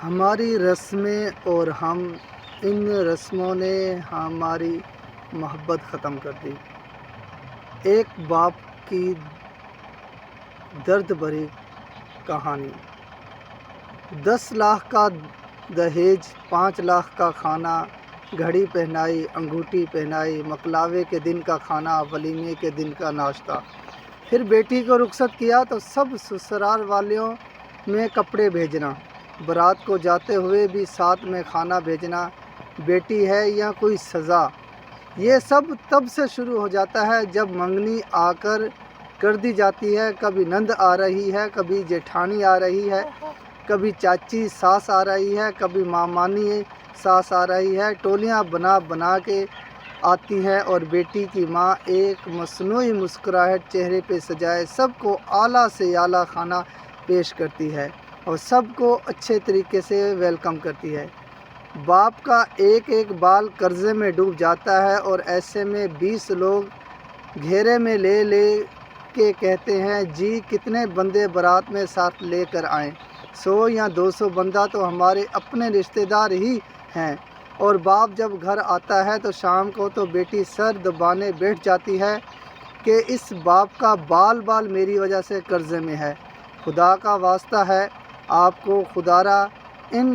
ہماری رسمیں اور ہم ان رسموں نے ہماری محبت ختم کر دی۔ ایک باپ کی درد بھری کہانی۔ 10 لاکھ کا دہیج، 5 لاکھ کا کھانا، گھڑی پہنائی، انگوٹھی پہنائی، مکلاوے کے دن کا کھانا، ولیمے کے دن کا ناشتہ۔ پھر بیٹی کو رخصت کیا تو سب سسرال والوں میں کپڑے بھیجنا، بارات کو جاتے ہوئے بھی ساتھ میں کھانا بھیجنا۔ بیٹی ہے یا کوئی سزا؟ یہ سب تب سے شروع ہو جاتا ہے جب منگنی آ کر دی جاتی ہے۔ کبھی نند آ رہی ہے، کبھی جیٹھانی آ رہی ہے، کبھی چاچی ساس آ رہی ہے، کبھی مامانی ساس آ رہی ہے۔ ٹولیاں بنا کے آتی ہیں اور بیٹی کی ماں ایک مصنوعی مسکراہٹ چہرے پہ سجائے سب کو اعلیٰ سے اعلیٰ کھانا پیش کرتی ہے اور سب کو اچھے طریقے سے ویلکم کرتی ہے۔ باپ کا ایک ایک بال قرضے میں ڈوب جاتا ہے اور ایسے میں 20 لوگ گھیرے میں لے کے کہتے ہیں، جی کتنے بندے بارات میں ساتھ لے کر آئیں؟ 100 یا 200 بندہ تو ہمارے اپنے رشتہ دار ہی ہیں۔ اور باپ جب گھر آتا ہے تو شام کو تو بیٹی سر دبانے بیٹھ جاتی ہے کہ اس باپ کا بال میری وجہ سے قرضے میں ہے۔ خدا کا واسطہ ہے آپ کو، خدارا ان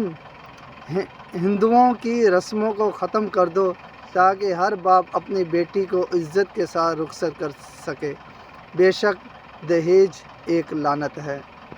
ہندوؤں کی رسموں کو ختم کر دو تاکہ ہر باپ اپنی بیٹی کو عزت کے ساتھ رخصت کر سکے۔ بے شک دہیج ایک لعنت ہے۔